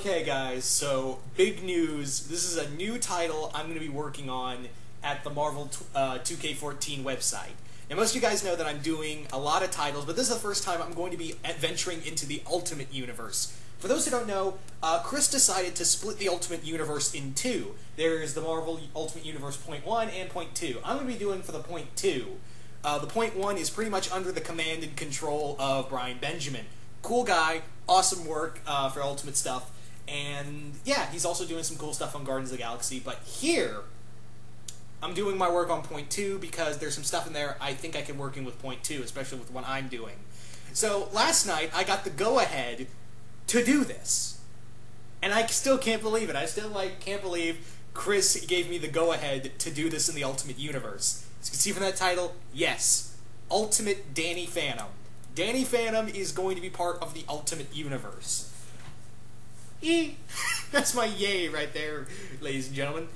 Okay guys, so big news. This is a new title I'm going to be working on at the Marvel 2K14 website. Now most of you guys know that I'm doing a lot of titles, but this is the first time I'm going to be venturing into the Ultimate Universe. For those who don't know, Chris decided to split the Ultimate Universe in two. There's the Marvel Ultimate Universe Point 1 and Point 2. I'm going to be doing for the Point 2. The Point 1 is pretty much under the command and control of Brian Benjamin. Cool guy, awesome work for Ultimate stuff, and yeah, he's also doing some cool stuff on Guardians of the Galaxy, but here, I'm doing my work on Point 2 because there's some stuff in there I think I can work in with Point 2, especially with what I'm doing. So, last night, I got the go-ahead to do this, and I still can't believe it. I still, can't believe Chris gave me the go-ahead to do this in the Ultimate Universe. As you can see from that title, yes, Ultimate Danny Phantom. Danny Phantom is going to be part of the Ultimate Universe. That's my yay right there, ladies and gentlemen.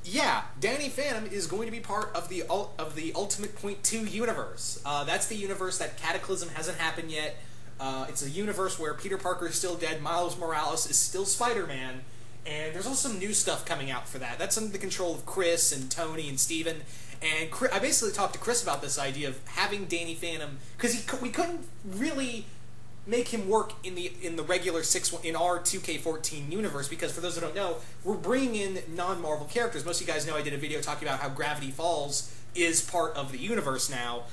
Yeah, Danny Phantom is going to be part of the Ultimate Point 2 universe. That's the universe that Cataclysm hasn't happened yet. It's a universe where Peter Parker is still dead, Miles Morales is still Spider-Man, and there's also some new stuff coming out for that. That's under the control of Chris and Tony and Steven. And I basically talked to Chris about this idea of having Danny Phantom, because we couldn't really make him work in the regular in our 2K14 universe, because for those who don't know, we're bringing in non-Marvel characters. Most of you guys know I did a video talking about how Gravity Falls is part of the universe now.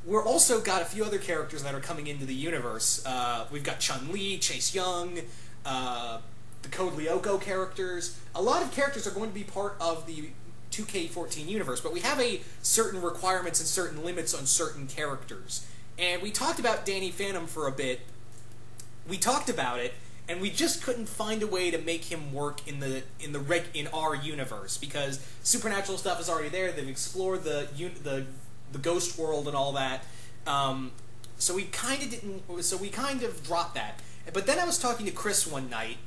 We're also got a few other characters that are coming into the universe. We've got Chun-Li, Chase Young, the Code Lyoko characters. A lot of characters are going to be part of the 2K14 universe, but we have certain requirements and certain limits on certain characters. And we talked about Danny Phantom for a bit. We talked about it, and we just couldn't find a way to make him work in our universe, because supernatural stuff is already there. They've explored the ghost world and all that. So we kind of dropped that. But then I was talking to Chris one night,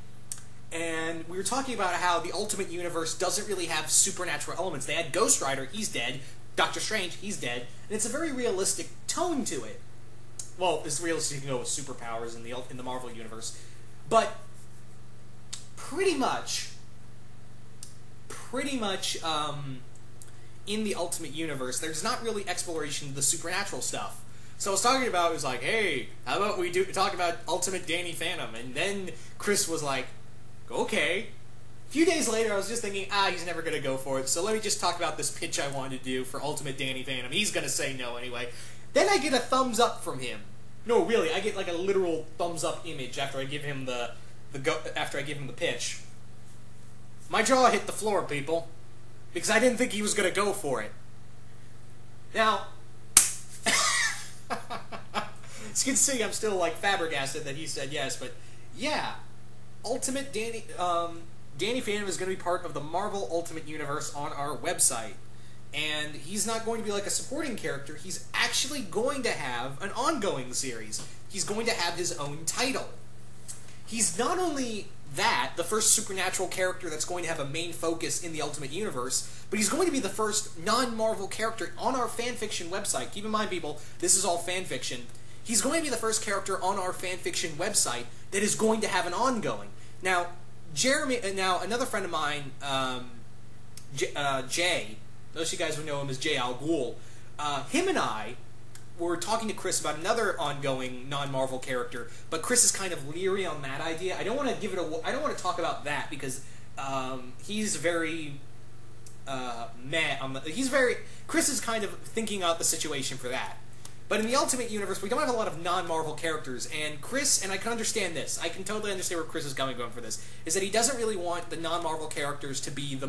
and we were talking about how the Ultimate Universe doesn't really have supernatural elements. They had Ghost Rider, he's dead. Doctor Strange, he's dead. And it's a very realistic tone to it. Well, as realistic as you can go with superpowers in the Marvel Universe. But pretty much, in the Ultimate Universe, there's not really exploration of the supernatural stuff. So I was talking about, it was like, hey, how about we talk about Ultimate Danny Phantom? And then Chris was like, okay. A few days later, I was just thinking, he's never going to go for it, so let me just talk about this pitch I wanted to do for Ultimate Danny Phantom. He's going to say no anyway. Then I get a thumbs up from him. No, really, I get like a literal thumbs up image after I give him the pitch. My jaw hit the floor, people, because I didn't think he was going to go for it. Now, as you can see, I'm still flabbergasted that he said yes, but yeah. Ultimate Danny Phantom is going to be part of the Marvel Ultimate Universe on our website. And he's not going to be like a supporting character, he's actually going to have an ongoing series. He's going to have his own title. He's not only that, the first supernatural character that's going to have a main focus in the Ultimate Universe, but he's going to be the first non-Marvel character on our fanfiction website. Keep in mind, people, this is all fanfiction. He's going to be the first character on our fanfiction website that is going to have an ongoing. Now, another friend of mine, Jay, those of you guys who know him as Jay Al Ghul, him and I were talking to Chris about another ongoing non-Marvel character, but Chris is kind of leery on that idea. I don't want to talk about that because he's very Chris is kind of thinking out the situation for that. But in the Ultimate Universe, we don't have a lot of non-Marvel characters, and Chris, and I can understand this, I can totally understand where Chris is going for this, is that he doesn't really want the non-Marvel characters to be the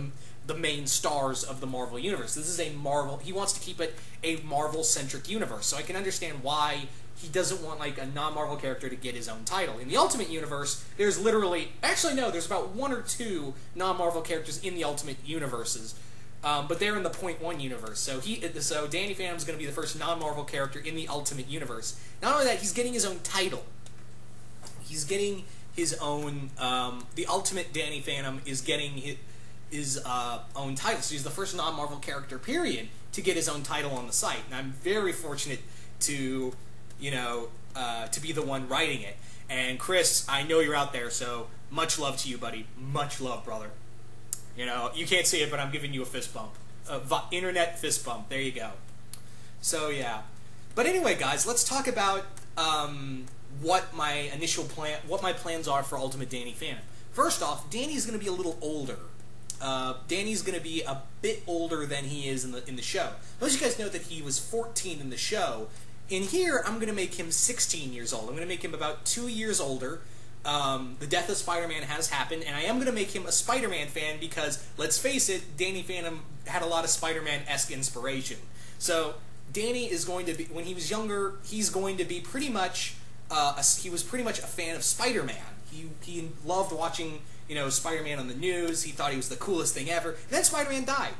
main stars of the Marvel Universe. This is he wants to keep it a Marvel-centric universe, so I can understand why he doesn't want, a non-Marvel character to get his own title. In the Ultimate Universe, there's there's about one or two non-Marvel characters in the Ultimate Universes. But they're in the Point 1 universe, so Danny Phantom's going to be the first non-Marvel character in the Ultimate Universe. Not only that, he's getting his own title. He's getting his own, the Ultimate Danny Phantom is getting his own title, so he's the first non-Marvel character, period, to get his own title on the site, and I'm very fortunate to, to be the one writing it. And Chris, I know you're out there, so much love to you, buddy. Much love, brother. You know, you can't see it, but I'm giving you a fist bump. Internet fist bump. There you go. So, yeah. But anyway, guys, let's talk about what my plans are for Ultimate Danny Phantom. First off, Danny's going to be a little older. Danny's going to be a bit older than he is in the show. Most of you guys know that he was 14 in the show. In here, I'm going to make him 16 years old. I'm going to make him about 2 years older. The death of Spider-Man has happened, and I am going to make him a Spider-Man fan because, let's face it, Danny Phantom had a lot of Spider-Man-esque inspiration. So, Danny is going to be, when he was younger, he's going to be pretty much, he was pretty much a fan of Spider-Man. He loved watching, you know, Spider-Man on the news. He thought he was the coolest thing ever. And then Spider-Man died.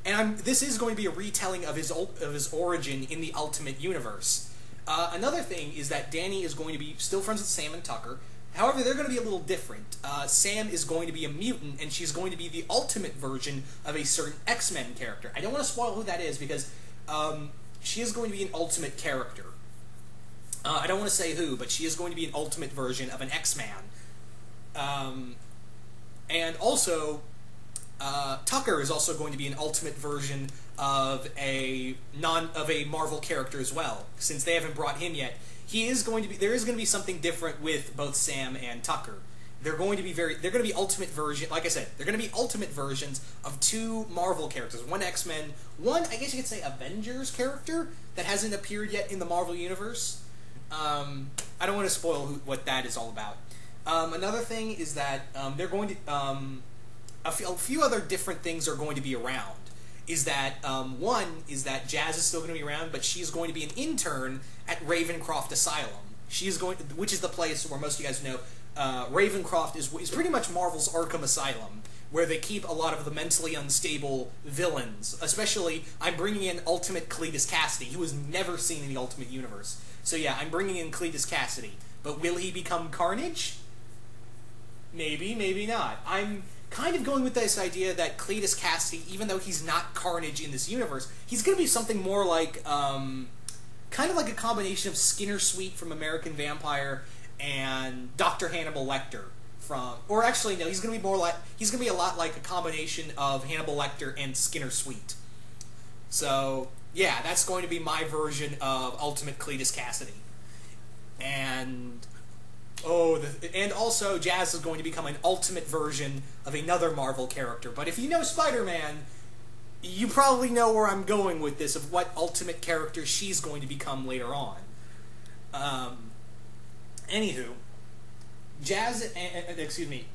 And this is going to be a retelling of his origin in the Ultimate Universe. Another thing is that Danny is going to be still friends with Sam and Tucker. However, they're going to be a little different. Sam is going to be a mutant, and she's going to be the ultimate version of a certain X-Men character. I don't want to spoil who that is because she is going to be an ultimate character. I don't want to say who, but she is going to be an ultimate version of an X-Man. And also, Tucker is also going to be an ultimate version of a Marvel character as well. Since they haven't brought him yet, there is going to be something different with both Sam and Tucker. They're going to be ultimate version, like I said, they're going to be ultimate versions of two Marvel characters. One X-Men, one, I guess you could say, Avengers character that hasn't appeared yet in the Marvel Universe. I don't want to spoil what that is all about. Another thing is that they're going to, a few other different things are going to be around. Is that, one is that Jazz is still going to be around, but she's going to be an intern at Ravencroft Asylum. Which is the place where most of you guys know, Ravencroft is pretty much Marvel's Arkham Asylum, where they keep a lot of the mentally unstable villains. Especially, I'm bringing in Ultimate Cletus Cassidy, who was never seen in the Ultimate Universe. So yeah, I'm bringing in Cletus Cassidy. But will he become Carnage? Maybe, maybe not. I'm kind of going with this idea that Cletus Cassidy, even though he's not Carnage in this universe, he's going to be something more like, kind of like a combination of Skinner Sweet from American Vampire and Dr. Hannibal Lecter from, or actually no, he's going to be a lot like a combination of Hannibal Lecter and Skinner Sweet. So yeah, that's going to be my version of Ultimate Cletus Cassidy. And and also Jazz is going to become an ultimate version of another Marvel character. But if you know Spider-Man, you probably know where I'm going with this, of what ultimate character she's going to become later on. Anywho,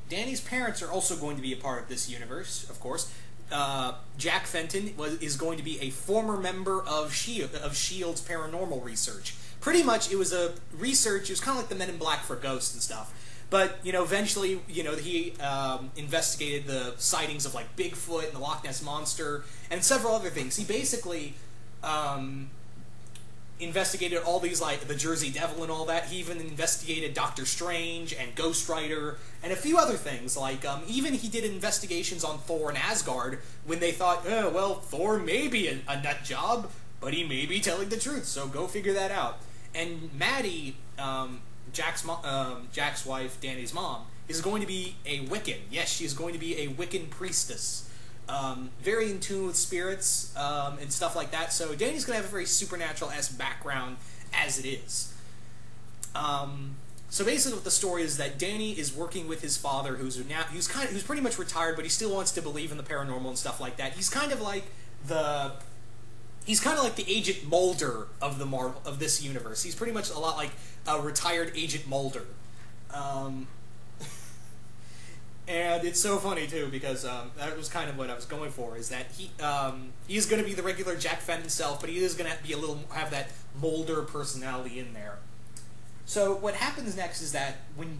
Danny's parents are also going to be a part of this universe, of course. Jack Fenton is going to be a former member of S.H.I.E.L.D.'s paranormal research. Pretty much, it was kind of like the Men in Black for ghosts and stuff. But, you know, eventually, you know, he investigated the sightings of, like, Bigfoot and the Loch Ness Monster and several other things. He basically investigated all these, like, the Jersey Devil and all that. He even investigated Doctor Strange and Ghost Rider and a few other things. Like, even he did investigations on Thor and Asgard when they thought, oh, well, Thor may be a nut job, but he may be telling the truth, so go figure that out. And Maddie, Jack's wife, Danny's mom, is going to be a Wiccan. Yes, she is going to be a Wiccan priestess. Very in tune with spirits and stuff like that. So Danny's going to have a very supernatural-esque background as it is. So basically what the story is that Danny is working with his father, who's pretty much retired, but he still wants to believe in the paranormal and stuff like that. He's kind of like the Agent Mulder of this universe. He's pretty much a lot like a retired Agent Mulder. And it's so funny, too, because that was kind of what I was going for, is that he's going to be the regular Jack Fenton himself, but he is going to have that Mulder personality in there. So what happens next is that when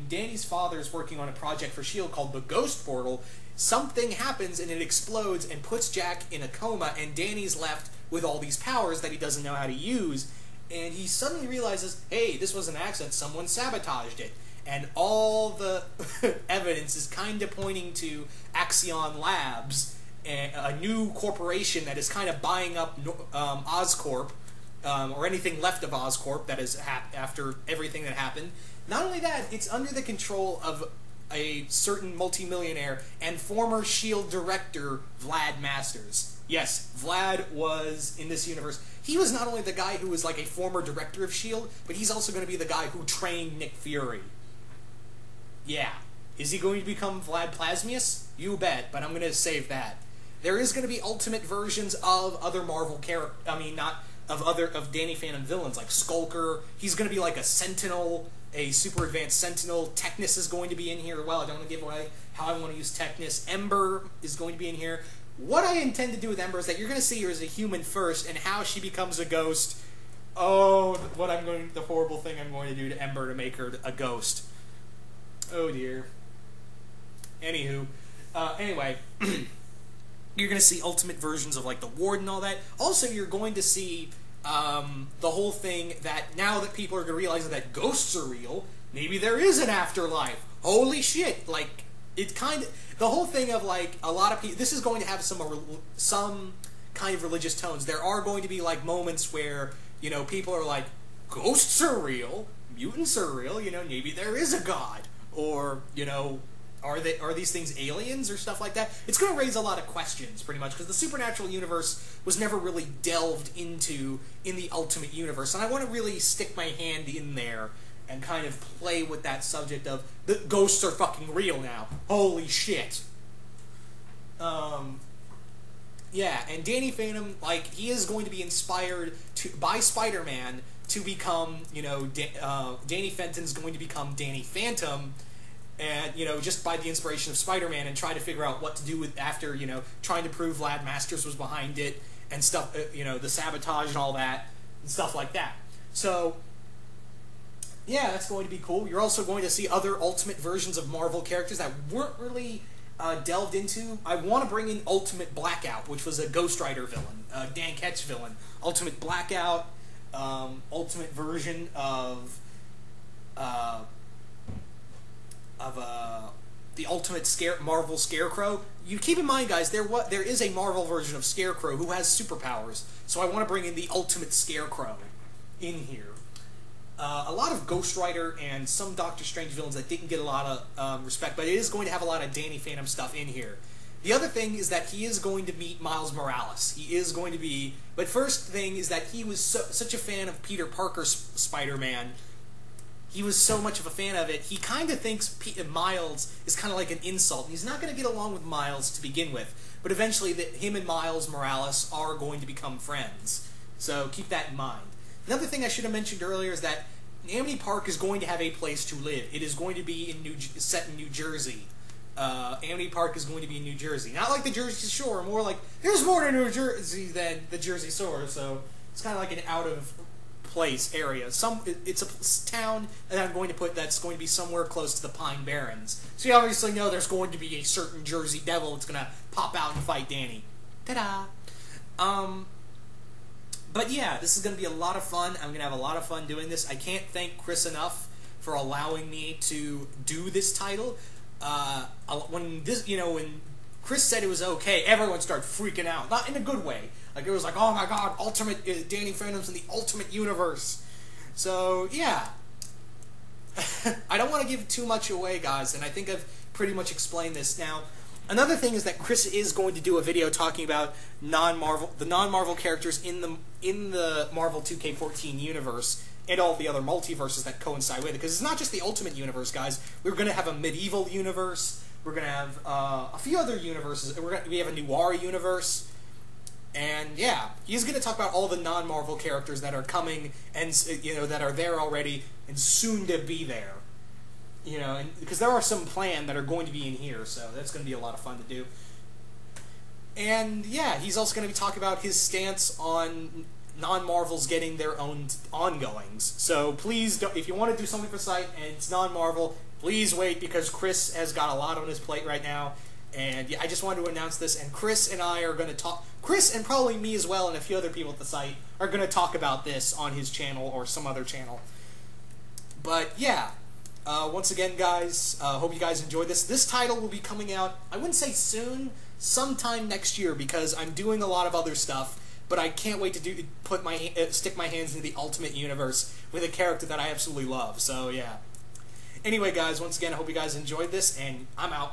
Danny's father is working on a project for S.H.I.E.L.D. called the Ghost Portal, something happens and it explodes and puts Jack in a coma, and Danny's left with all these powers that he doesn't know how to use, and he suddenly realizes, hey, this was an accident, someone sabotaged it. And all the evidence is kind of pointing to Axion Labs, a new corporation that is kind of buying up Oscorp, or anything left of Oscorp that is after everything that happened. Not only that, it's under the control of a certain multimillionaire and former S.H.I.E.L.D. director, Vlad Masters. Yes, Vlad was, in this universe, he was not only the guy who was like a former director of S.H.I.E.L.D., but he's also going to be the guy who trained Nick Fury. Yeah. Is he going to become Vlad Plasmius? You bet, but I'm going to save that. There is going to be ultimate versions of other Marvel characters, of Danny Phantom villains, like Skulker. He's going to be like a Sentinel, a super advanced Sentinel. Technus is going to be in here. Well, I don't want to give away how I want to use Technus. Ember is going to be in here. What I intend to do with Ember is that you're going to see her as a human first, and how she becomes a ghost. Oh, the horrible thing I'm going to do to Ember to make her a ghost. Oh dear. Anywho, anyway, you're going to see ultimate versions of like the Ward and all that. Also, you're going to see the whole thing that now that people are going to realize that ghosts are real, maybe there is an afterlife. Holy shit! Like, it kind of, the whole thing of like a lot of people. This is going to have some kind of religious tones. There are going to be like moments where, you know, people are like, ghosts are real, mutants are real. You know, maybe there is a god, or you know. Are these things aliens or stuff like that? It's going to raise a lot of questions, pretty much, because the supernatural universe was never really delved into in the Ultimate Universe, and I want to really stick my hand in there and kind of play with that subject of the ghosts are fucking real now. Holy shit. Yeah, and Danny Phantom, like, he is going to be inspired by Spider-Man to become, you know, Danny Fenton's going to become Danny Phantom. And, you know, just by the inspiration of Spider-Man, and try to figure out what to do with after, you know, trying to prove Vlad Masters was behind it, and stuff, you know, the sabotage and all that, and stuff like that. So, yeah, that's going to be cool. You're also going to see other Ultimate versions of Marvel characters that weren't really delved into. I want to bring in Ultimate Blackout, which was a Ghost Rider villain, Dan Ketch villain. Ultimate Blackout, Ultimate version of the Ultimate Marvel Scarecrow. You keep in mind, guys, there is a Marvel version of Scarecrow who has superpowers, so I want to bring in the Ultimate Scarecrow in here. A lot of Ghost Rider and some Doctor Strange villains that didn't get a lot of respect, but it is going to have a lot of Danny Phantom stuff in here. The other thing is that he is going to meet Miles Morales. He is going to be... But first thing is that he was such a fan of Peter Parker's Spider-Man. He was so much of a fan of it, he kind of thinks Miles is kind of like an insult. And he's not going to get along with Miles to begin with, but eventually him and Miles Morales are going to become friends. So keep that in mind. Another thing I should have mentioned earlier is that Amity Park is going to have a place to live. It is going to be set in New Jersey. Amity Park is going to be in New Jersey. Not like the Jersey Shore, more like, there's more to New Jersey than the Jersey Shore, so it's kind of like an out-of-place area. It's a town that I'm going to put that's going to be somewhere close to the Pine Barrens. So you obviously know there's going to be a certain Jersey Devil that's going to pop out and fight Danny. Ta-da! But yeah, this is going to be a lot of fun. I'm going to have a lot of fun doing this. I can't thank Chris enough for allowing me to do this title. When Chris said it was okay, everyone started freaking out. Not in a good way. Like, it was like, oh my god, Danny Phantom's in the Ultimate Universe. So, yeah. I don't want to give too much away, guys, and I think I've pretty much explained this. Now, another thing is that Chris is going to do a video talking about the non-Marvel characters in the Marvel 2K14 universe, and all the other multiverses that coincide with it. Because it's not just the Ultimate Universe, guys. We're going to have a medieval universe. We're going to have a few other universes. We have a Noir universe. And yeah, he's going to talk about all the non-Marvel characters that are coming and, you know, that are there already and soon to be there. You know, and because there are some planned that are going to be in here, so that's going to be a lot of fun to do. And yeah, he's also going to be talking about his stance on non-Marvels getting their own ongoings. So please, if you want to do something for the site and it's non-Marvel, please wait, because Chris has got a lot on his plate right now. And yeah, I just wanted to announce this, and Chris and I are going to talk, Chris and probably me as well and a few other people at the site are going to talk about this on his channel or some other channel. But yeah, once again, guys, hope you guys enjoyed this. This title will be coming out, I wouldn't say soon, sometime next year, because I'm doing a lot of other stuff. but I can't wait to stick my hands into the Ultimate Universe with a character that I absolutely love. So yeah. Anyway, guys, once again, I hope you guys enjoyed this, and I'm out.